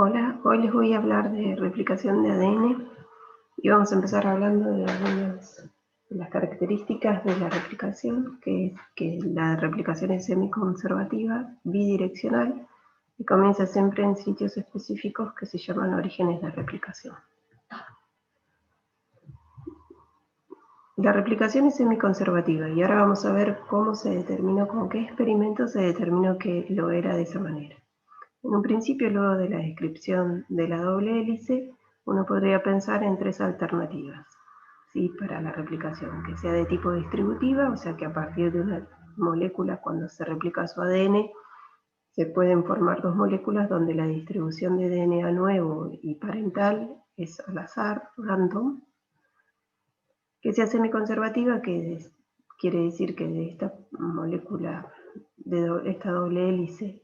Hola, hoy les voy a hablar de replicación de ADN y vamos a empezar hablando de algunas de las características de la replicación, que es que la replicación es semiconservativa, bidireccional y comienza siempre en sitios específicos que se llaman orígenes de replicación. La replicación es semiconservativa y ahora vamos a ver cómo se determinó, con qué experimento se determinó que lo era de esa manera. En un principio, luego de la descripción de la doble hélice, uno podría pensar en tres alternativas, ¿sí?, para la replicación, que sea de tipo distributiva, o sea que a partir de una molécula, cuando se replica su ADN, se pueden formar dos moléculas donde la distribución de DNA nuevo y parental es al azar, random, que sea semiconservativa, que quiere decir que de esta molécula, de esta doble hélice,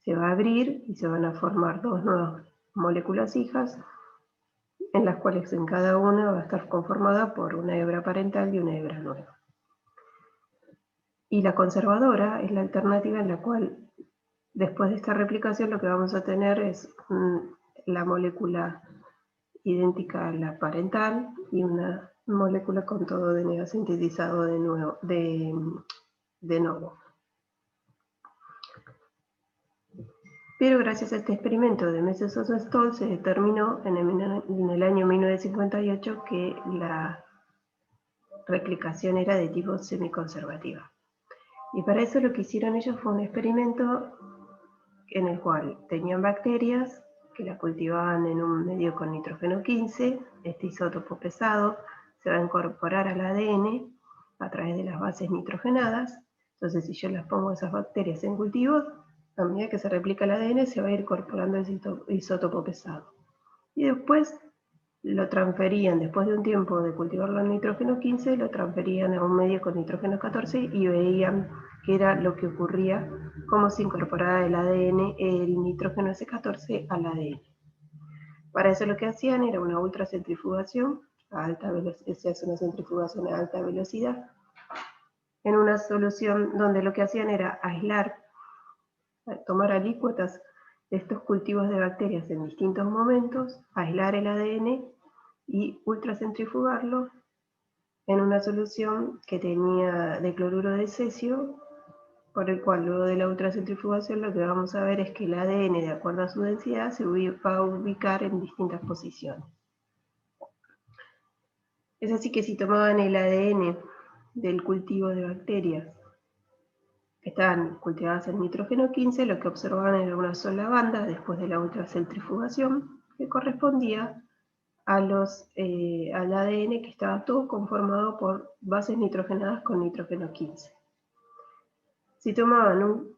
se va a abrir y se van a formar dos nuevas moléculas hijas, en las cuales en cada una va a estar conformada por una hebra parental y una hebra nueva. Y la conservadora es la alternativa en la cual, después de esta replicación, lo que vamos a tener es la molécula idéntica a la parental y una molécula con todo DNA sintetizado de nuevo. Pero gracias a este experimento de Meses-Stoll se determinó en el año 1958 que la replicación era de tipo semiconservativa. Y para eso lo que hicieron ellos fue un experimento en el cual tenían bacterias que la cultivaban en un medio con nitrógeno 15, este isótopo pesado se va a incorporar al ADN a través de las bases nitrogenadas. Entonces, si yo las pongo a esas bacterias en cultivos, a medida que se replica el ADN se va a ir incorporando el isótopo pesado. Y después lo transferían, después de un tiempo de cultivarlo en nitrógeno 15, lo transferían a un medio con nitrógeno 14 y veían qué era lo que ocurría, cómo se incorporaba el ADN, el nitrógeno S14 al ADN. Para eso lo que hacían era una ultracentrifugación a alta velocidad, se hace una centrifugación a alta velocidad, en una solución donde lo que hacían era aislar, tomar alícuotas de estos cultivos de bacterias en distintos momentos, aislar el ADN y ultracentrifugarlo en una solución que tenía de cloruro de cesio, por el cual luego de la ultracentrifugación lo que vamos a ver es que el ADN, de acuerdo a su densidad, se va a ubicar en distintas posiciones. Es así que si tomaban el ADN del cultivo de bacterias que estaban cultivadas en nitrógeno 15, lo que observaban era una sola banda después de la ultracentrifugación que correspondía al ADN, que estaba todo conformado por bases nitrogenadas con nitrógeno 15. Si tomaban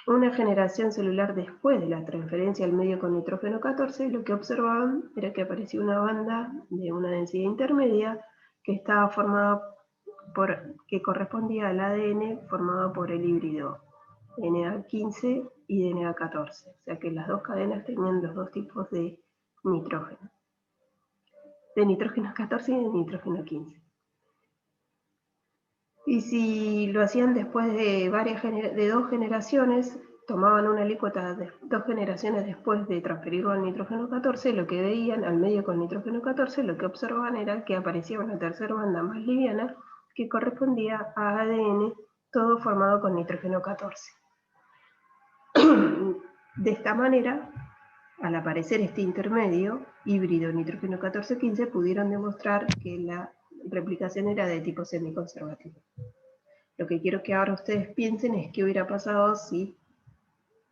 una generación celular después de la transferencia al medio con nitrógeno 14, lo que observaban era que aparecía una banda de una densidad intermedia que estaba formada que correspondía al ADN formado por el híbrido DNA15 y DNA14, o sea que las dos cadenas tenían los dos tipos de nitrógeno 14 y de nitrógeno 15. Y si lo hacían después de dos generaciones, tomaban una alícuota de 2 generaciones después de transferirlo al nitrógeno 14, lo que veían al medio con nitrógeno 14, lo que observaban era que aparecía una tercera banda más liviana que correspondía a ADN, todo formado con nitrógeno 14. De esta manera, al aparecer este intermedio, híbrido nitrógeno 14-15, pudieron demostrar que la replicación era de tipo semiconservativo. Lo que quiero que ahora ustedes piensen es qué hubiera pasado si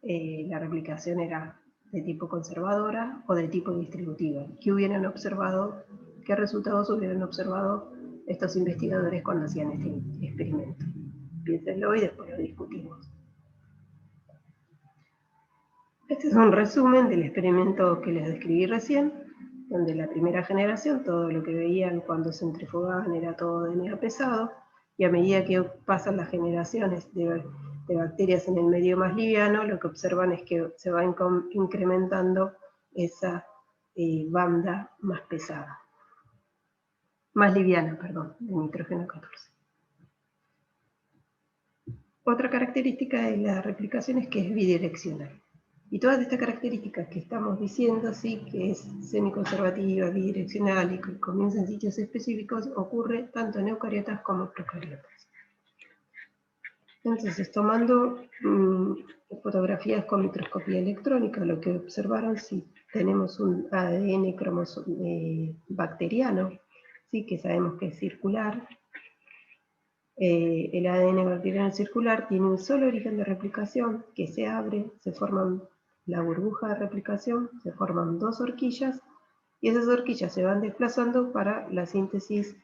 la replicación era de tipo conservadora o de tipo distributiva. ¿Qué resultados hubieran observado estos investigadores cuando hacían este experimento? Piénsenlo y después lo discutimos. Este es un resumen del experimento que les describí recién, donde la primera generación, todo lo que veían cuando centrifugaban era todo DNA pesado, y a medida que pasan las generaciones de bacterias en el medio más liviano, lo que observan es que se va incrementando esa banda más pesada, más liviana, perdón, de nitrógeno 14. Otra característica de la replicación es que es bidireccional. Y todas estas características que estamos diciendo, sí, que es semiconservativa, bidireccional y que comienza en sitios específicos, ocurre tanto en eucariotas como procariotas. Entonces, tomando fotografías con microscopía electrónica, lo que observaron, si tenemos un ADN bacteriano, ¿sí? Que sabemos que es circular, el ADN bacteriano circular tiene un solo origen de replicación que se abre, se forman la burbuja de replicación, se forman dos horquillas y esas horquillas se van desplazando para la síntesis,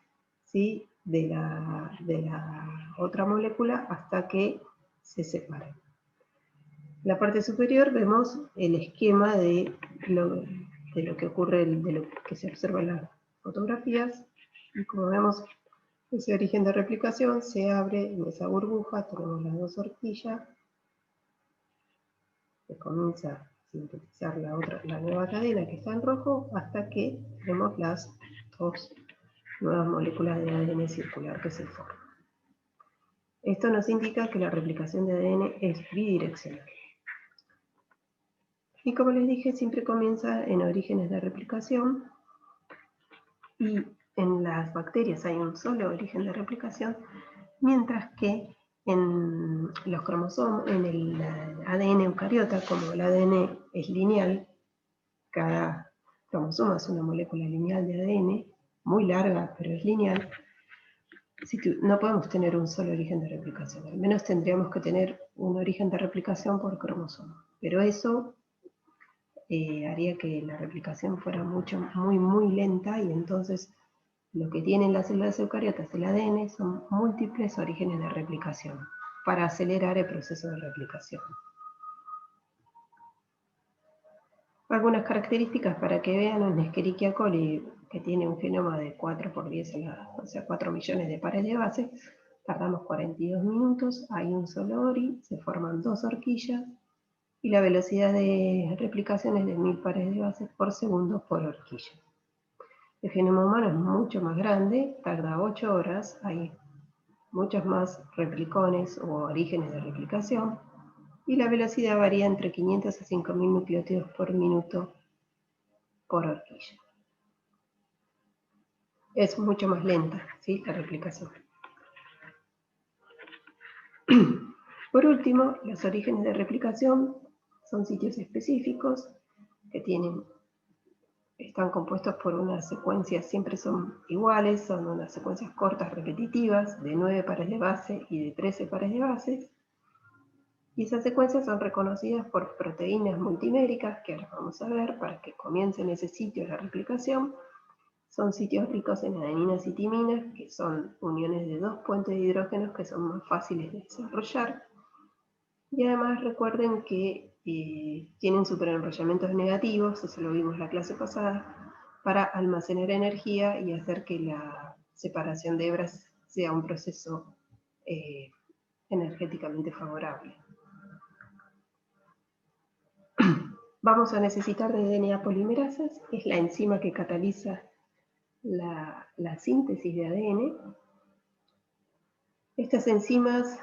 ¿sí? de la otra molécula hasta que se separen. En la parte superior vemos el esquema de lo que ocurre, de lo que se observa en las fotografías, y como vemos, ese origen de replicación se abre en esa burbuja, tenemos las dos horquillas, se comienza a sintetizar la nueva cadena que está en rojo, hasta que vemos las dos nuevas moléculas de ADN circular que se forman. Esto nos indica que la replicación de ADN es bidireccional. Y como les dije, siempre comienza en orígenes de replicación, y en las bacterias hay un solo origen de replicación, mientras que en los cromosomas, en el ADN eucariota, como el ADN es lineal, cada cromosoma es una molécula lineal de ADN, muy larga, pero es lineal, no podemos tener un solo origen de replicación, al menos tendríamos que tener un origen de replicación por cromosoma, pero eso haría que la replicación fuera muy lenta, y entonces lo que tienen las células eucariotas del ADN son múltiples orígenes de replicación para acelerar el proceso de replicación. Algunas características para que vean: en Escherichia coli, que tiene un genoma de 4 por 10, o sea, 4 millones de pares de bases, tardamos 42 minutos, hay un solo ORI, se forman dos horquillas, y la velocidad de replicación es de 1000 pares de bases por segundo por horquilla. El genoma humano es mucho más grande, tarda 8 horas, hay muchos más replicones o orígenes de replicación, y la velocidad varía entre 500 a 5000 nucleótidos por minuto por horquilla. Es mucho más lenta, ¿sí?, la replicación. Por último, los orígenes de replicación son sitios específicos que están compuestos por unas secuencias, siempre son iguales, son unas secuencias cortas repetitivas de 9 pares de base y de 13 pares de bases. Y esas secuencias son reconocidas por proteínas multiméricas, que ahora vamos a ver, para que comience en ese sitio la replicación. Son sitios ricos en adeninas y timinas, que son uniones de dos puentes de hidrógenos que son más fáciles de desarrollar. Y además recuerden que tienen superenrollamientos negativos, eso lo vimos la clase pasada, para almacenar energía y hacer que la separación de hebras sea un proceso energéticamente favorable. Vamos a necesitar de DNA polimerasas, que es la enzima que cataliza la síntesis de ADN. Estas enzimas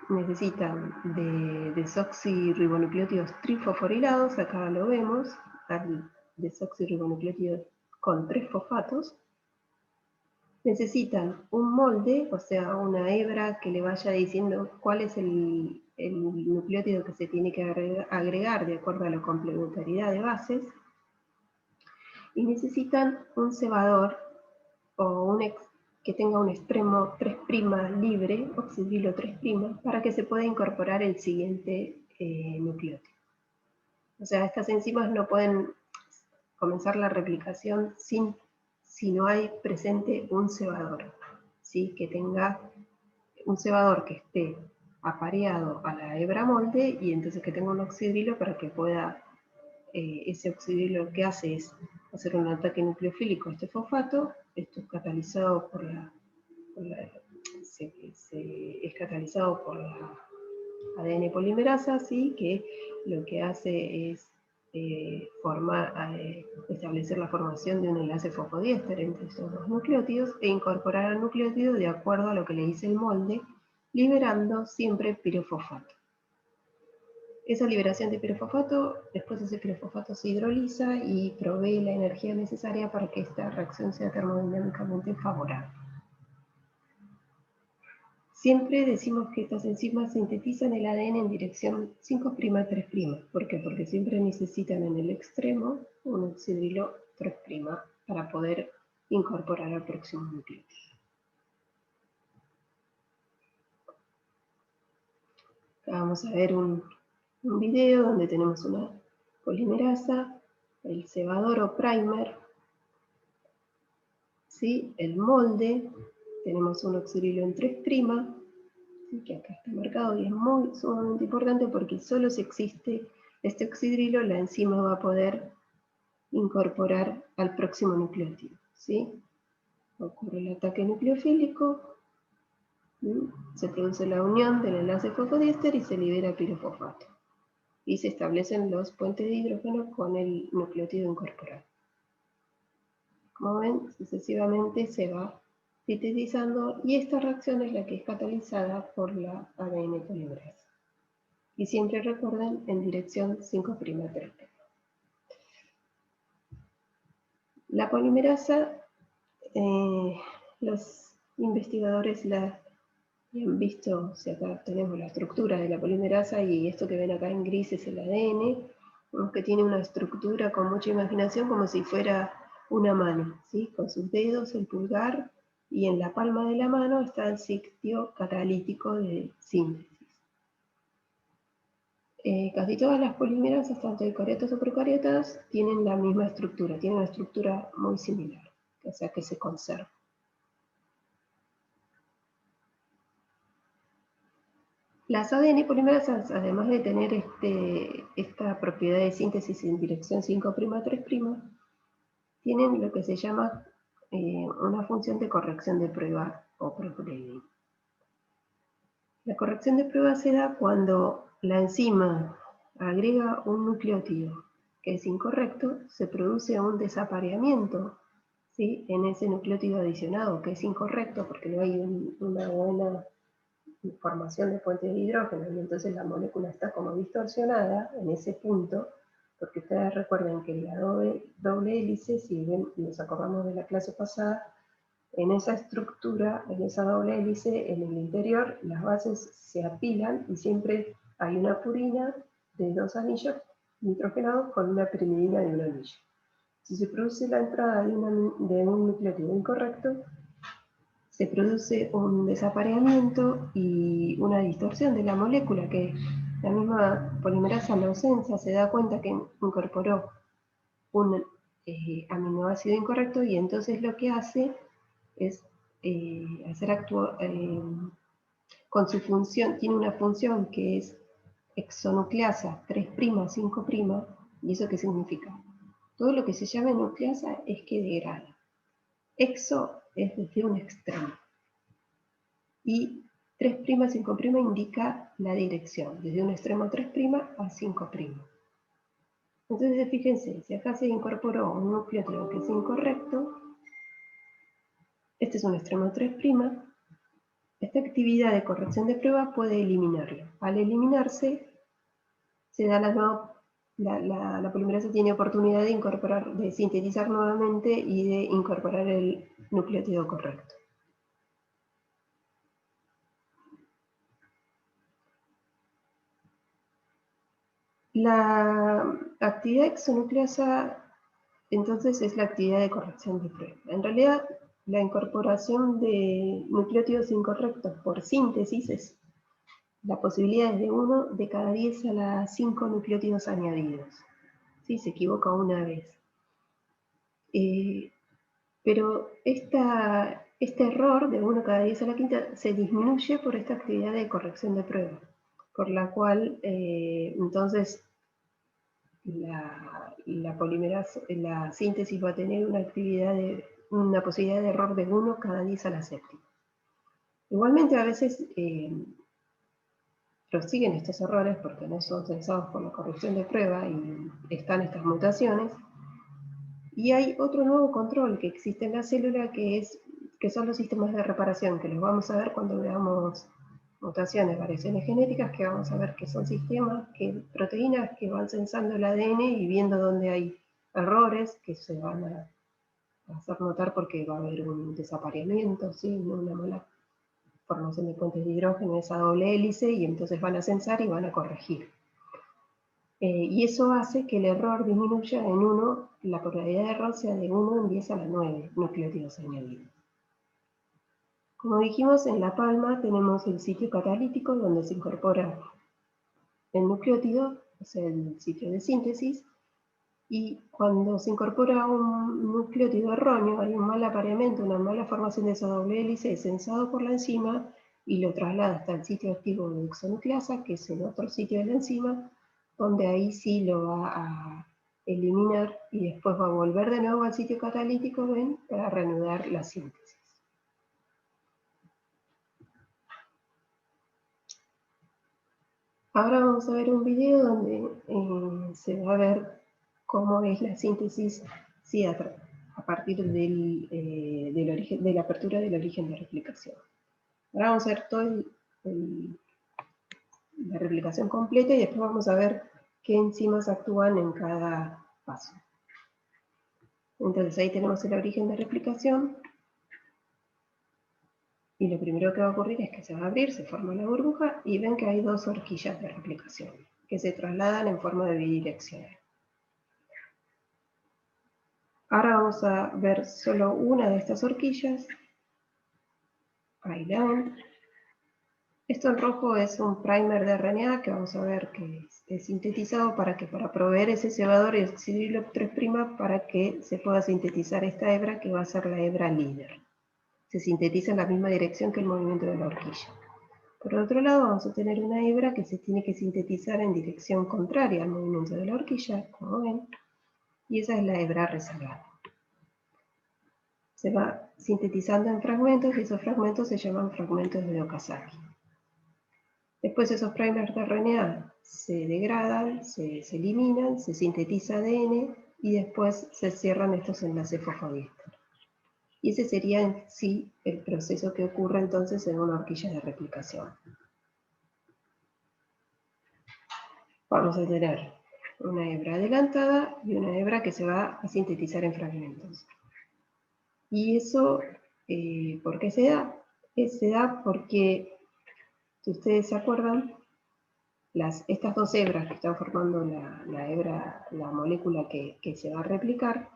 necesitan de desoxirribonucleótidos trifosforilados, acá lo vemos, desoxirribonucleótidos con 3 fosfatos. Necesitan un molde, o sea, una hebra que le vaya diciendo cuál es el nucleótido que se tiene que agregar' de acuerdo a la complementariedad de bases. Y necesitan un cebador o que tenga un extremo 3' libre, oxidrilo 3', para que se pueda incorporar el siguiente nucleótido. O sea, estas enzimas no pueden comenzar la replicación si no hay presente un cebador, ¿sí? Que tenga un cebador que esté apareado a la hebra molde, y entonces que tenga un oxidrilo para que pueda, ese oxidrilo lo que hace es hacer un ataque nucleofílico a este fosfato. Esto es catalizado por es catalizado por la ADN polimerasa, ¿sí? Que lo que hace es establecer la formación de un enlace fosfodiéster entre estos dos nucleótidos e incorporar al nucleótido de acuerdo a lo que le dice el molde, liberando siempre pirofosfato. Esa liberación de pirofosfato, después ese pirofosfato se hidroliza y provee la energía necesaria para que esta reacción sea termodinámicamente favorable. Siempre decimos que estas enzimas sintetizan el ADN en dirección 5'3'. ¿Por qué? Porque siempre necesitan en el extremo un oxidrilo 3' para poder incorporar al próximo nucleótido. Acá vamos a ver un video donde tenemos una polimerasa, el cebador o primer, ¿sí? El molde, tenemos un oxidrilo en 3', ¿sí? Que acá está marcado y es sumamente importante porque solo si existe este oxidrilo la enzima va a poder incorporar al próximo nucleótido, ¿sí? Ocurre el ataque nucleofílico, ¿sí? Se produce la unión del enlace fosfodiéster y se libera pirofosfato. Y se establecen los puentes de hidrógeno con el nucleótido incorporado. Como ven, sucesivamente se va sintetizando y esta reacción es la que es catalizada por la ADN polimerasa. Y siempre recuerden en dirección 5'3'. La polimerasa, los investigadores la han visto, si acá tenemos la estructura de la polimerasa y esto que ven acá en gris es el ADN, vemos que tiene una estructura con mucha imaginación como si fuera una mano, ¿sí? Con sus dedos, el pulgar, y en la palma de la mano está el sitio catalítico de síntesis. Casi todas las polimerasas, tanto eucariotas o procariotas, tienen la misma estructura, tienen una estructura muy similar, o sea que se conserva. Las ADN polimerasas, además de tener esta propiedad de síntesis en dirección 5'3', tienen lo que se llama una función de corrección de prueba o propeding. La corrección de prueba se da cuando la enzima agrega un nucleótido que es incorrecto, se produce un desapareamiento, ¿sí? En ese nucleótido adicionado que es incorrecto porque no hay una buena formación de puentes de hidrógeno y entonces la molécula está como distorsionada en ese punto, porque ustedes recuerden que la doble hélice, si bien nos acordamos de la clase pasada, en esa estructura, en esa doble hélice, en el interior, las bases se apilan y siempre hay una purina de 2 anillos nitrogenados con una pirimidina de un anillo. Si se produce la entrada de un nucleótido incorrecto, se produce un desapareamiento y una distorsión de la molécula, que la misma polimerasa en la ausencia se da cuenta que incorporó un aminoácido incorrecto y entonces lo que hace es con su función, tiene una función que es exonucleasa 3', 5', ¿y eso qué significa? Todo lo que se llame nucleasa es que degrada. Exo es desde un extremo. Y 3', 5' indica la dirección, desde un extremo 3' a 5'. Entonces, fíjense, si acá se incorporó un nucleótido que es incorrecto, este es un extremo 3', esta actividad de corrección de prueba puede eliminarlo. Al eliminarse, se da la polimerasa tiene oportunidad de incorporar, de sintetizar nuevamente y de incorporar el nucleótido correcto. La actividad exonucleasa, entonces, es la actividad de corrección de prueba. En realidad, la incorporación de nucleótidos incorrectos por síntesis es la posibilidad de 1 de cada 10 a la 5 nucleótidos añadidos. ¿Sí? Se equivoca una vez. Pero este error de 1 cada 10 a la quinta se disminuye por esta actividad de corrección de prueba, por la cual entonces la polimerasa, la síntesis va a tener una posibilidad de error de 1 cada 10 a la séptima. Igualmente a veces prosiguen estos errores porque no son censados por la corrección de prueba y están estas mutaciones. Y hay otro nuevo control que existe en la célula que son los sistemas de reparación, que los vamos a ver cuando veamos Mutaciones, variaciones genéticas, que vamos a ver que son sistemas, proteínas que van censando el ADN y viendo dónde hay errores que se van a hacer notar porque va a haber un desapareamiento, ¿sí? Una mala formación de puentes de hidrógeno, esa doble hélice, y entonces van a censar y van a corregir. Y eso hace que el error disminuya en 1, la probabilidad de error sea de 1 en 10 a la 9 nucleótidos añadidos. Como dijimos, en la palma tenemos el sitio catalítico donde se incorpora el nucleótido, o sea, el sitio de síntesis, y cuando se incorpora un nucleótido erróneo, hay un mal apareamiento, una mala formación de esa doble hélice, es censado por la enzima y lo traslada hasta el sitio activo de hexanucleasa, que es el otro sitio de la enzima, donde ahí sí lo va a eliminar y después va a volver de nuevo al sitio catalítico, ¿ven?, para reanudar la síntesis. Ahora vamos a ver un video donde se va a ver cómo es la síntesis, sí, a partir de la apertura del origen de replicación. Ahora vamos a ver toda la replicación completa y después vamos a ver qué enzimas actúan en cada paso. Entonces ahí tenemos el origen de replicación. Y lo primero que va a ocurrir es que se va a abrir, se forma la burbuja y ven que hay dos horquillas de replicación que se trasladan en forma de bidireccional. Ahora vamos a ver solo una de estas horquillas. Ahí la ven. Esto en rojo es un primer de RNA que vamos a ver que es sintetizado para proveer ese cebador y oxidrilo 3' para que se pueda sintetizar esta hebra que va a ser la hebra líder. Se sintetiza en la misma dirección que el movimiento de la horquilla. Por otro lado, vamos a tener una hebra que se tiene que sintetizar en dirección contraria al movimiento de la horquilla, como ven, y esa es la hebra rezagada. Se va sintetizando en fragmentos y esos fragmentos se llaman fragmentos de Okazaki. Después esos primers de RNA se degradan, se eliminan, se sintetiza ADN y después se cierran estos enlaces fosfodiéster. Y ese sería en sí el proceso que ocurre entonces en una horquilla de replicación. Vamos a tener una hebra adelantada y una hebra que se va a sintetizar en fragmentos. Y eso, ¿por qué se da? Se da porque, si ustedes se acuerdan, estas dos hebras que están formando la molécula que se va a replicar,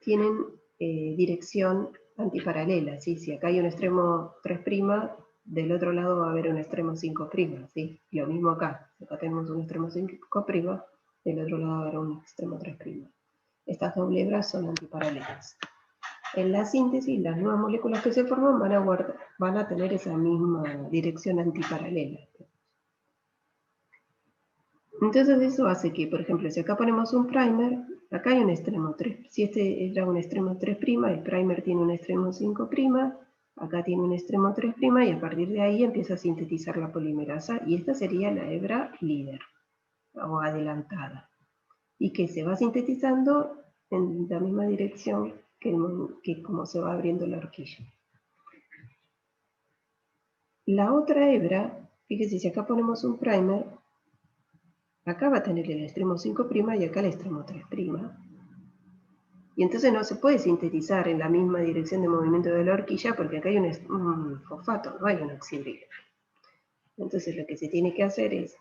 tienen dirección antiparalela, ¿sí? Si acá hay un extremo 3', del otro lado va a haber un extremo 5', ¿sí? Lo mismo acá, acá tenemos un extremo 5', del otro lado va a haber un extremo 3'. Estas doble hebras son antiparalelas. En la síntesis, las nuevas moléculas que se forman van a tener esa misma dirección antiparalela. Entonces eso hace que, por ejemplo, si acá ponemos un primer, acá hay un extremo 3, si este era un extremo 3', el primer tiene un extremo 5', acá tiene un extremo 3', y a partir de ahí empieza a sintetizar la polimerasa, y esta sería la hebra líder, o adelantada, y que se va sintetizando en la misma dirección que como se va abriendo la horquilla. La otra hebra, fíjense, si acá ponemos un primer, acá va a tener el extremo 5' y acá el extremo 3'. Y entonces no se puede sintetizar en la misma dirección de movimiento de la horquilla porque acá hay un fosfato, no hay un oxidrilo. Entonces lo que se tiene que hacer es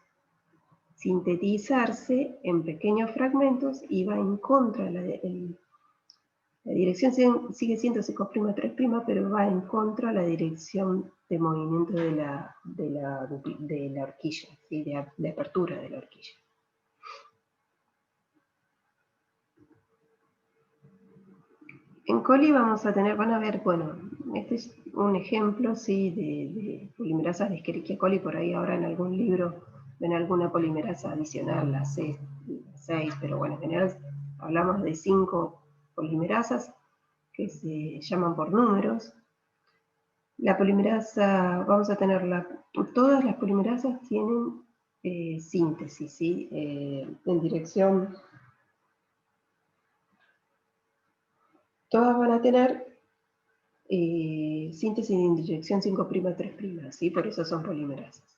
sintetizarse en pequeños fragmentos y va en contra, la dirección sigue siendo 5', 3', pero va en contra la dirección de movimiento de la horquilla, ¿sí? de apertura de la horquilla. En coli vamos a tener, van a ver, bueno, este es un ejemplo, sí, de polimerasas de Escherichia coli, por ahí ahora en algún libro ven alguna polimerasa adicional, la 6, pero bueno, en general hablamos de 5 polimerasas que se llaman por números. La polimerasa, vamos a tener, todas las polimerasas tienen síntesis, ¿sí? En dirección, todas van a tener síntesis de inyección 5'3', ¿sí? Por eso son polimerasas.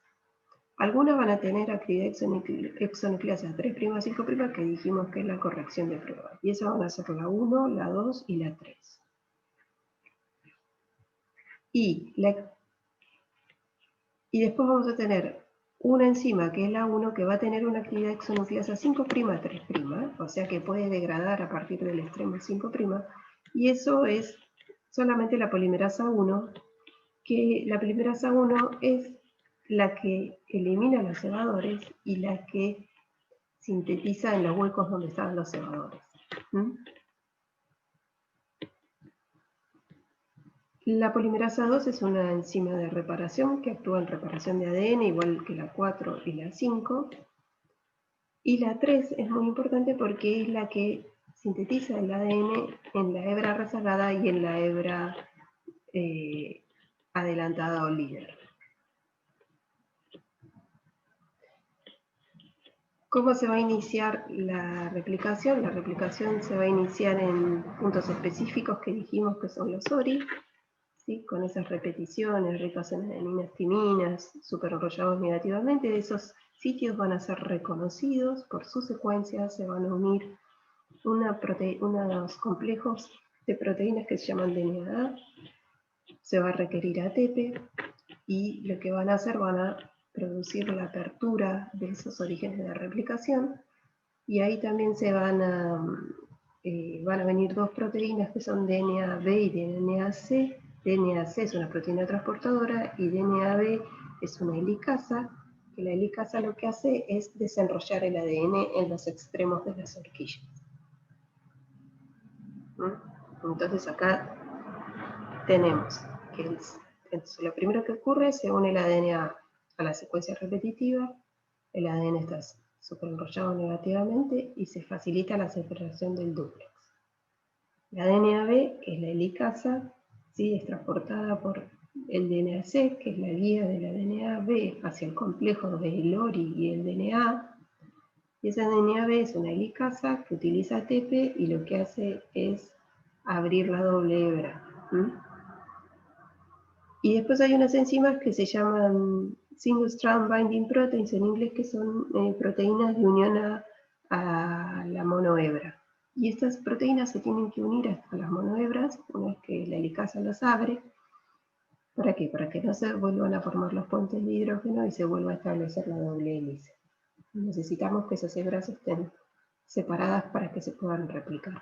Algunas van a tener actividad exonucleasa 3', 5', que dijimos que es la corrección de prueba. Y esas van a ser la 1, la 2 y la 3. Y después vamos a tener una enzima, que es la 1, que va a tener una actividad exonucleasa 5', 3', o sea que puede degradar a partir del extremo 5', y eso es solamente la polimerasa 1, que la polimerasa 1 es la que elimina los cebadores y la que sintetiza en los huecos donde están los cebadores. La polimerasa 2 es una enzima de reparación que actúa en reparación de ADN, igual que la 4 y la 5. Y la 3 es muy importante porque es la que sintetiza el ADN en la hebra rezagada y en la hebra adelantada o líder. ¿Cómo se va a iniciar la replicación? La replicación se va a iniciar en puntos específicos que dijimos que son los ORI, ¿sí? Con esas repeticiones ricas en adeninas, timinas, super enrollados negativamente. Esos sitios van a ser reconocidos por su secuencia, se van a unir unos complejos de proteínas que se llaman DNA, se va a requerir ATP y lo que van a hacer, van a producir la apertura de esos orígenes de replicación, y ahí también se van a venir dos proteínas que son DNA-B y DNA-C. DNA-C es una proteína transportadora y DNA-B es una helicasa, que la helicasa lo que hace es desenrollar el ADN en los extremos de las horquillas. Entonces acá tenemos que entonces lo primero que ocurre, se une el ADN a la secuencia repetitiva, el ADN está super enrollado negativamente y se facilita la separación del dúplex. La DNA-B, que es la helicasa, ¿sí? Es transportada por el DNA-C, que es la guía de la DNA-B hacia el complejo del ORI y el DNA. Y esa DNA-B es una helicasa que utiliza ATP y lo que hace es abrir la doble hebra. Y después hay unas enzimas que se llaman Single Strand Binding Proteins en inglés, que son proteínas de unión a la monohebra. Y estas proteínas se tienen que unir a las monohebras una vez que la helicasa las abre. ¿Para qué? Para que no se vuelvan a formar los puentes de hidrógeno y se vuelva a establecer la doble hélice. Necesitamos que esas hebras estén separadas para que se puedan replicar.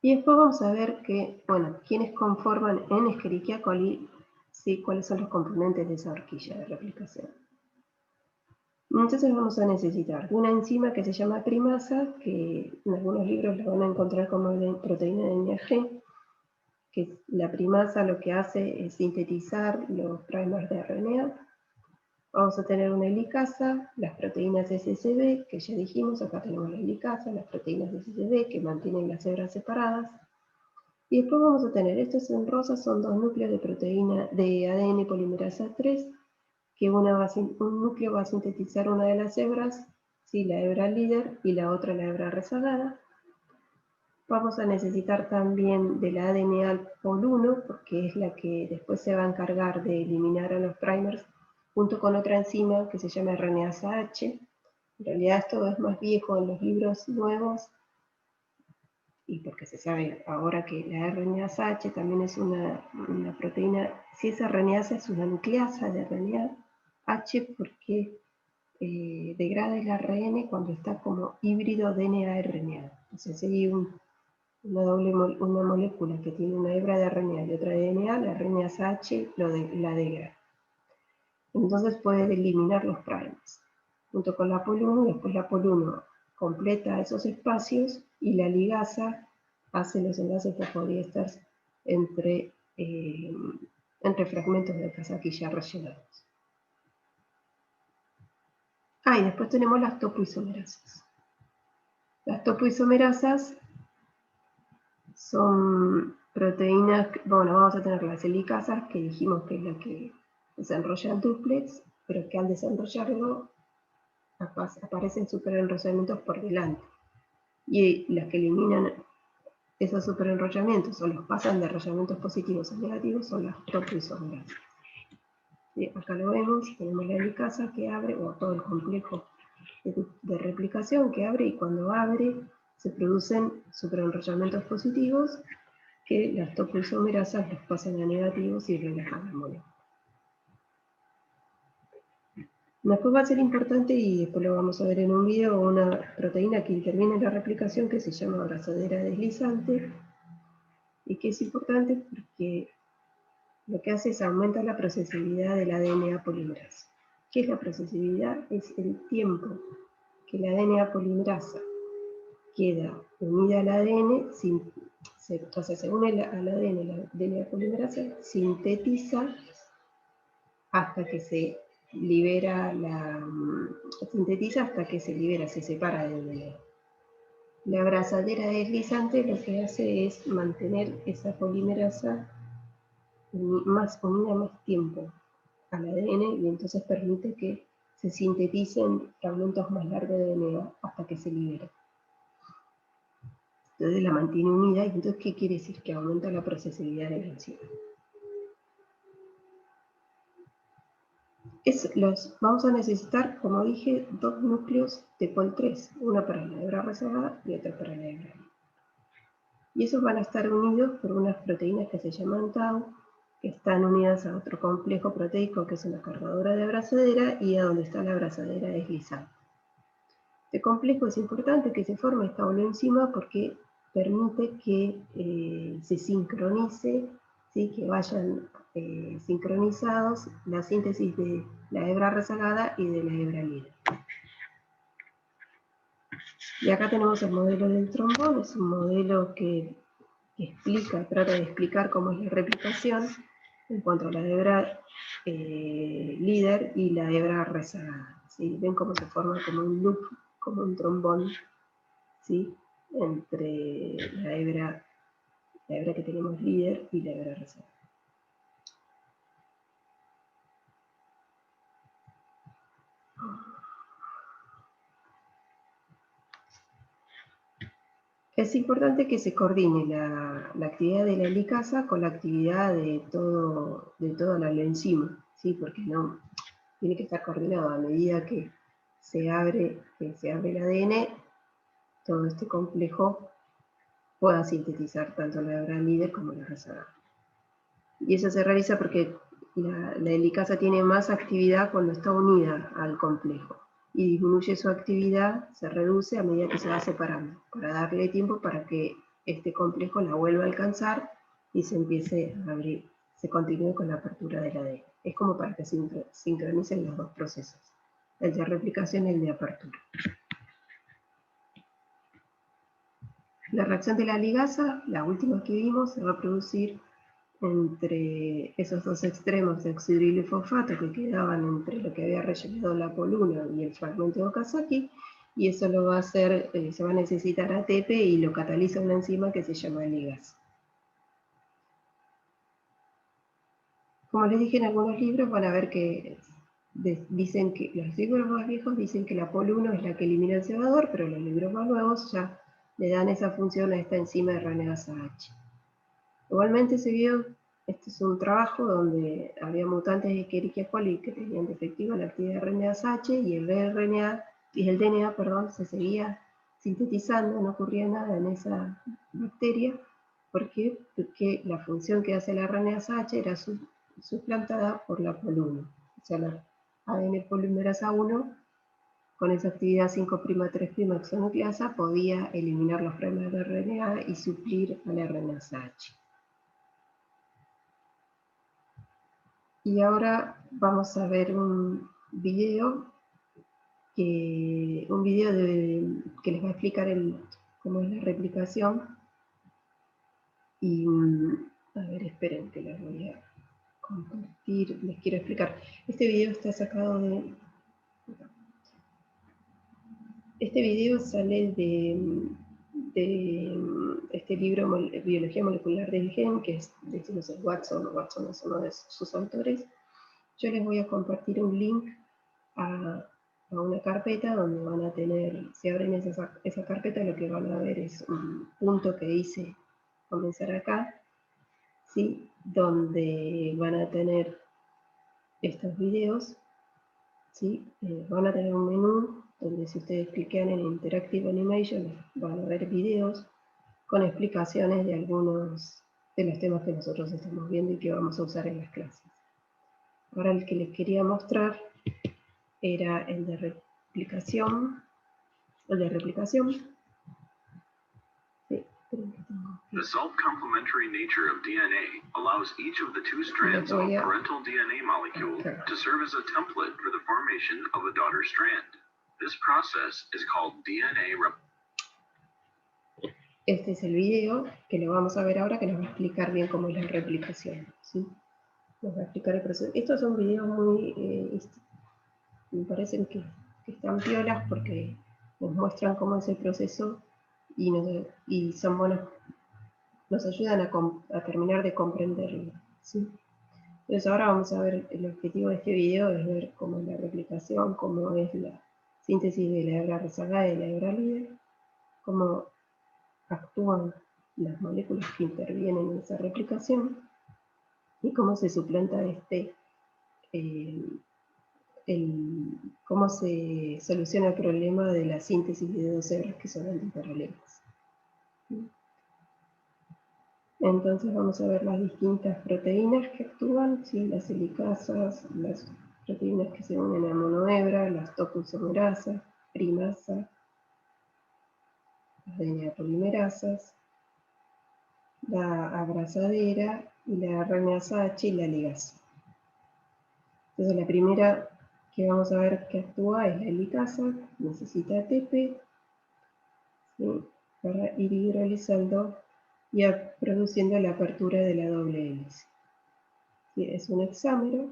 Y después vamos a ver que, bueno, quiénes conforman en Escherichia coli, ¿sí? Cuáles son los componentes de esa horquilla de replicación. Entonces vamos a necesitar una enzima que se llama primasa, que en algunos libros la van a encontrar como proteína de NAG, que la primasa lo que hace es sintetizar los primers de RNA. Vamos a tener una helicasa, las proteínas SSB, que ya dijimos, acá tenemos la helicasa, las proteínas SSB que mantienen las hebras separadas. Y después vamos a tener, estos en rosa son dos núcleos de proteína de ADN polimerasa 3, que un núcleo va a sintetizar una de las hebras, ¿sí? La hebra líder, y la otra la hebra rezagada. Vamos a necesitar también de la ADN Pol 1, porque es la que después se va a encargar de eliminar a los primers, junto con otra enzima que se llama RNasa H. En realidad esto es más viejo en los libros nuevos, y porque se sabe ahora que la RNasa H también es una proteína, si esa RNasa es una nucleasa de RNA H, porque degrada el ARN cuando está como híbrido DNA-RNA. O sea, si hay una molécula que tiene una hebra de RNA y otra de DNA, la RNasa H la degrada. Entonces puede eliminar los primers. Junto con la Pol 1, después la Pol 1 completa esos espacios y la ligasa hace los enlaces fosfodiésteres entre fragmentos de casaquilla rellenados. Y después tenemos las topoisomerasas. Las topoisomerasas son proteínas, bueno, vamos a tener las helicasas, que dijimos que es la que desenrolla el dúplex, pero que al desenrollarlo aparecen superenrollamientos por delante. Y las que eliminan esos superenrollamientos o los pasan de enrollamientos positivos a negativos son las topoisomerasas. ¿Sí? Acá lo vemos, tenemos la helicasa que abre, o todo el complejo de replicación que abre, y cuando abre se producen superenrollamientos positivos que las topoisomerasas los pasan a negativos y relajan la molécula. Después va a ser importante, y después lo vamos a ver en un video, una proteína que interviene en la replicación que se llama abrazadera deslizante, y que es importante porque lo que hace es aumentar la procesibilidad del ADN polimerasa. ¿Qué es la procesibilidad? Es el tiempo que la ADN polimerasa queda unida al ADN, o sea, según al ADN, la ADN polimerasa sintetiza hasta que se libera se separa del ADN. La abrazadera deslizante lo que hace es mantener esa polimerasa unida más tiempo al ADN, y entonces permite que se sinteticen fragmentos más largos de DNA hasta que se libera. Entonces la mantiene unida, y entonces ¿qué quiere decir? Que aumenta la procesibilidad de la enzima. Vamos a necesitar, como dije, dos núcleos de Pol-3, una para la hebra rezagada y otra para la hebra. Y esos van a estar unidos por unas proteínas que se llaman tau, que están unidas a otro complejo proteico que es una cargadora de abrazadera y a donde está la abrazadera deslizante. Este complejo es importante que se forme esta enzima porque permite que se sincronice, ¿sí? Que vayan sincronizados la síntesis de la hebra rezagada y de la hebra líder. Y acá tenemos el modelo del trombón, es un modelo que trata de explicar cómo es la replicación en cuanto a la hebra líder y la hebra rezagada. ¿Sí? Ven cómo se forma como un loop, como un trombón, ¿sí? Entre la hebra que tenemos líder y la hebra rezagada. Es importante que se coordine la actividad de la helicasa con la actividad de toda la enzima, ¿sí? Porque no tiene que estar coordinado a medida que se abre el ADN, todo este complejo pueda sintetizar tanto la hebra líder como la rezagada. Y eso se realiza porque la helicasa tiene más actividad cuando está unida al complejo, y disminuye su actividad, se reduce a medida que se va separando, para darle tiempo para que este complejo la vuelva a alcanzar y se empiece a abrir, se continúe con la apertura del ADN. Es como para que se sincronicen los dos procesos, el de replicación y el de apertura. La reacción de la ligasa, la última que vimos, se va a producir entre esos dos extremos de oxidrilo y fosfato que quedaban entre lo que había rellenado la Pol-1 y el fragmento de Okazaki, y eso lo va a hacer, se va a necesitar ATP y lo cataliza una enzima que se llama ligasa. Como les dije en algunos libros, van a ver que dicen que los libros más viejos dicen que la Pol-1 es la que elimina el cebador, pero los libros más nuevos ya le dan esa función a esta enzima de RNasa H. Igualmente se vio, este es un trabajo donde había mutantes de Escherichia coli que tenían defectiva la actividad de RNasa H, y el DNA, se seguía sintetizando, no ocurría nada en esa bacteria. ¿Por qué? Porque la función que hace la RNasa H era suplantada por la Pol-1. O sea, la ADN polimerasa 1, con esa actividad 5'3' exonucleasa, podía eliminar los fragmentos de RNA y suplir a la RNasa H. Y ahora vamos a ver un video que les va a explicar cómo es la replicación. Y, a ver, esperen que les voy a compartir, les quiero explicar. Este video está sacado de... Este video sale de este libro, Biología Molecular del Gen, que es, decimos, el Watson es uno de sus autores. Yo les voy a compartir un link a una carpeta donde van a tener, si abren esa carpeta, lo que van a ver es un punto que dice comenzar acá, ¿sí? Donde van a tener estos videos, ¿sí? Van a tener un menú donde si ustedes clican en Interactive Animation van a ver videos con explicaciones de algunos de los temas que nosotros estamos viendo y que vamos a usar en las clases. Ahora el que les quería mostrar era el de replicación. The self-complementary nature of DNA allows each of the two strands of a parental DNA molecule to serve as a template for the formation of a daughter strand. This process is called DNA Este es el video que lo vamos a ver ahora, que nos va a explicar bien cómo es la replicación, ¿sí? Nos va a explicar el proceso. Estos son videos muy, me parecen que están piolas porque nos muestran cómo es el proceso y son buenos, nos ayudan a terminar de comprenderlo, ¿sí? Entonces ahora vamos a ver, el objetivo de este video es ver cómo es la replicación, cómo es la síntesis de la hebra rezagada y la hebra líder, cómo actúan las moléculas que intervienen en esa replicación y cómo se suplanta cómo se soluciona el problema de la síntesis de dos hebras que son antiparalelas. Entonces vamos a ver las distintas proteínas que actúan, ¿sí? Las helicasas, las proteínas que se unen a monohebra, las topoisomerasas, primasa, las DNA polimerasas, la abrazadera y la RNasa H y la ligasa. Entonces la primera que vamos a ver que actúa es la helicasa, necesita ATP, ¿sí? Para ir hidrolizando y produciendo la apertura de la doble hélice. ¿Sí? Es un hexámero,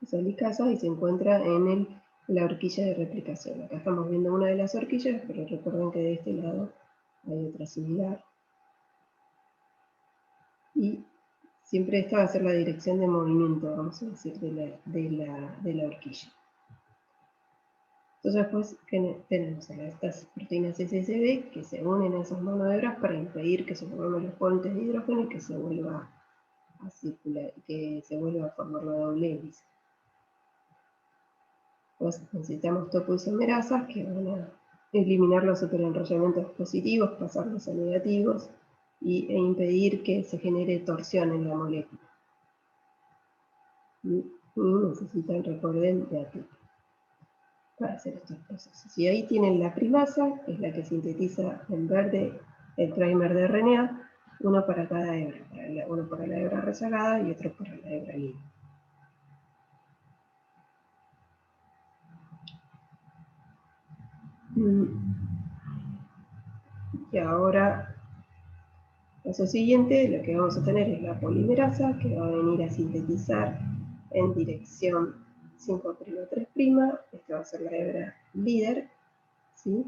es helicasa y se encuentra en la horquilla de replicación. Acá estamos viendo una de las horquillas, pero recuerden que de este lado hay otra similar. Y siempre esta va a ser la dirección de movimiento, vamos a decir, de la horquilla. Entonces después tenemos a estas proteínas SSB que se unen a esas monohebras para impedir que se formen los puentes de hidrógeno y que se vuelva a circular, que se vuelva a formar la doble hélice. Pues necesitamos topoisomerasas que van a eliminar los superenrollamientos positivos, pasarlos a negativos e impedir que se genere torsión en la molécula. Y necesitan, recuerden, de ATP para hacer estos procesos. Y ahí tienen la primasa, que es la que sintetiza en verde el primer de RNA, uno para cada hebra, uno para la hebra rezagada y otro para la hebra libre. Y ahora, paso siguiente, lo que vamos a tener es la polimerasa, que va a venir a sintetizar en dirección 5' 3', esta va a ser la hebra líder, ¿sí?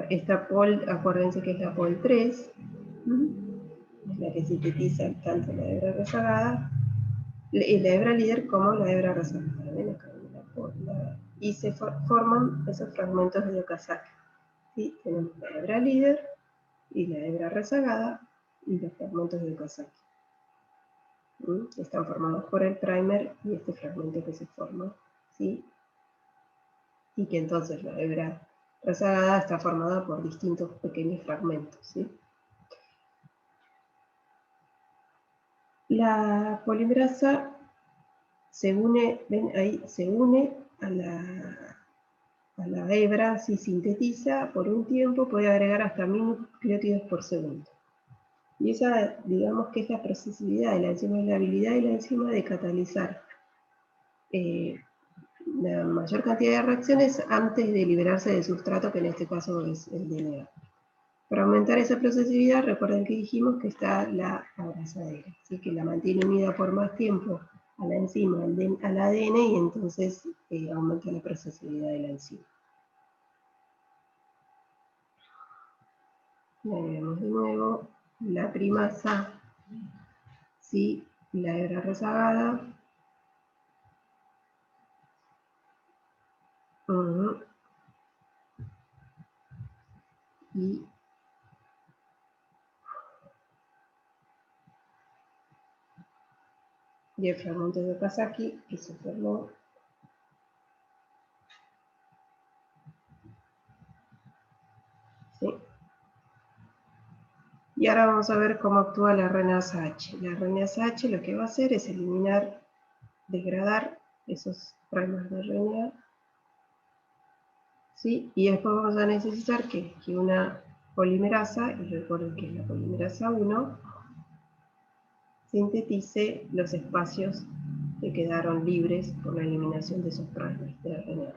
Esta pol, acuérdense que es la pol 3, es la que sintetiza tanto la hebra rezagada, la hebra líder como la hebra rezagada. ¿Ven? Acá y se forman esos fragmentos de Okazaki. ¿Sí? Tenemos la hebra líder y la hebra rezagada y los fragmentos de Okazaki. Están formados por el primer y este fragmento que se forma, ¿sí? Y que entonces la hebra rezagada está formada por distintos pequeños fragmentos, ¿sí? La polimerasa se une, ven ahí, se une a la hebra, si sintetiza por un tiempo, puede agregar hasta 1000 nucleótidos por segundo. Y esa, digamos que es la procesividad de la enzima, es la habilidad de la enzima de catalizar la mayor cantidad de reacciones antes de liberarse del sustrato, que en este caso es el DNA. Para aumentar esa procesividad, recuerden que dijimos que está la abrazadera, ¿sí? Que la mantiene unida por más tiempo a la enzima, al ADN, y entonces aumenta la procesividad de la enzima. La vemos de nuevo, la primasa, ¿sí? La hebra rezagada, y y el fragmento de Okazaki que se formó. ¿Sí? Y ahora vamos a ver cómo actúa la RNasa H. La RNasa H lo que va a hacer es eliminar, degradar esos primers de RNA. ¿Sí? Y después vamos a necesitar que una polimerasa, y recuerden que es la polimerasa 1, sintetice los espacios que quedaron libres por la eliminación de esos primers de RNA.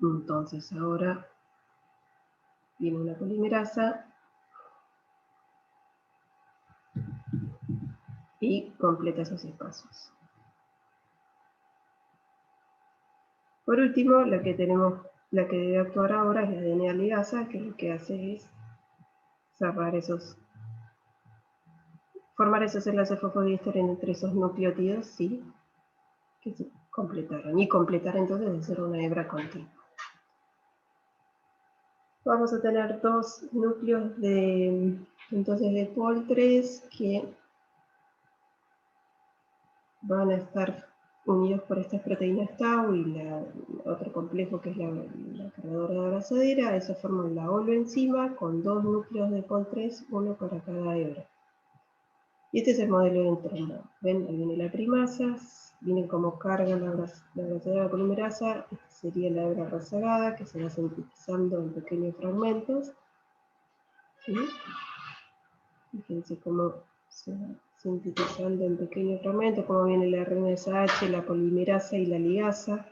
Entonces ahora viene una polimerasa y completa esos espacios. Por último, la que debe actuar ahora es la DNA ligasa, que lo que hace es formar esos enlaces fosfodiéster entre esos nucleótidos, ¿sí?, que se completaron, y completar entonces de ser una hebra continua. Vamos a tener dos núcleos de Pol 3 que van a estar unidos por estas proteínas tau y otro complejo que es la cargadora de abrazadera. Eso forma la holoenzima con dos núcleos de Pol 3, uno para cada hebra. Y este es el modelo de entrada. ¿Ven? Ahí viene la primasa, viene como carga la abrazadera de polimerasa. Esta sería la hebra rezagada que se va sintetizando en pequeños fragmentos. ¿Sí? Fíjense cómo se va sintetizando en pequeños fragmentos, cómo viene la RNasa H, la polimerasa y la ligasa.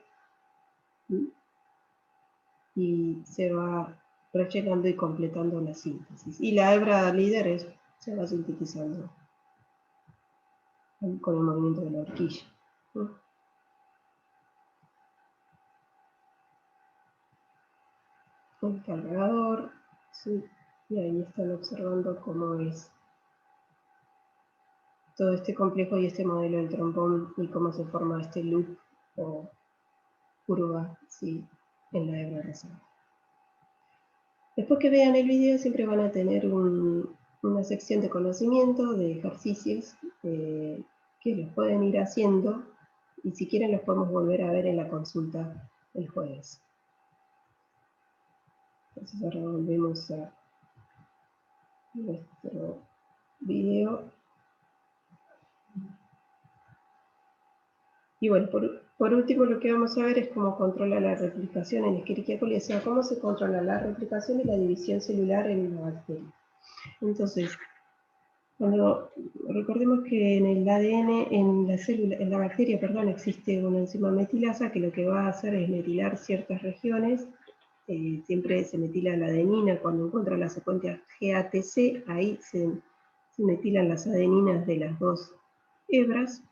¿Sí? Y se va rellenando y completando la síntesis. Y la hebra líder se va sintetizando con el movimiento de la horquilla. ¿Sí? El cargador, ¿sí? Y ahí están observando cómo es todo este complejo y este modelo del trombón y cómo se forma este loop o curva, ¿sí?, en la hebra rezagada. Después que vean el video siempre van a tener una sección de conocimiento, de ejercicios que los pueden ir haciendo y si quieren los podemos volver a ver en la consulta el jueves. Entonces ahora volvemos a nuestro video. Y bueno, por último lo que vamos a ver es cómo controla la replicación en Escherichia coli, o sea, cómo se controla la replicación y la división celular en una bacteria. Entonces, recordemos que en el ADN, en la bacteria, existe una enzima metilasa que lo que va a hacer es metilar ciertas regiones. Siempre se metila la adenina cuando encuentra la secuencia GATC, ahí se metilan las adeninas de las dos hebras.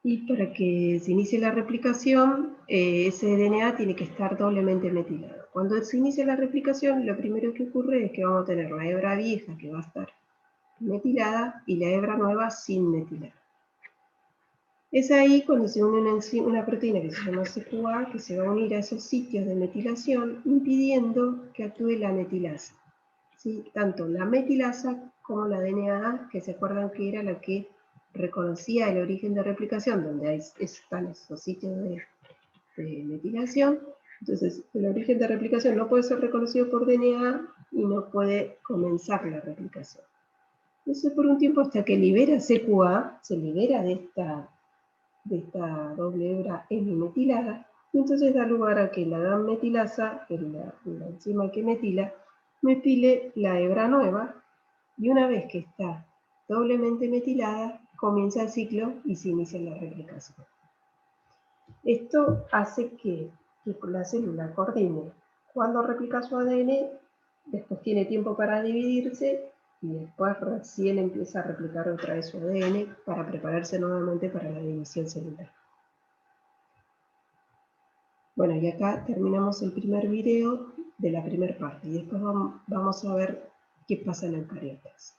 Y para que se inicie la replicación, ese DNA tiene que estar doblemente metilado. Cuando se inicia la replicación, lo primero que ocurre es que vamos a tener la hebra vieja que va a estar metilada y la hebra nueva sin metilar. Es ahí cuando se une una proteína que se llama CQA, que se va a unir a esos sitios de metilación, impidiendo que actúe la metilasa. ¿Sí? Tanto la metilasa como la DNA, que se acuerdan que era la que reconocía el origen de replicación, donde están esos sitios de metilación. Entonces, el origen de replicación no puede ser reconocido por DNA y no puede comenzar la replicación. Eso por un tiempo hasta que libera CQA, se libera de esta doble hebra hemimetilada, y entonces da lugar a que la GAM metilasa, la enzima que metile la hebra nueva, y una vez que está doblemente metilada, comienza el ciclo y se inicia la replicación. Esto hace que la célula coordine cuando replica su ADN, después tiene tiempo para dividirse, y después recién empieza a replicar otra vez su ADN para prepararse nuevamente para la división celular. Bueno, y acá terminamos el primer video de la primera parte, y después vamos a ver qué pasa en eucariotas.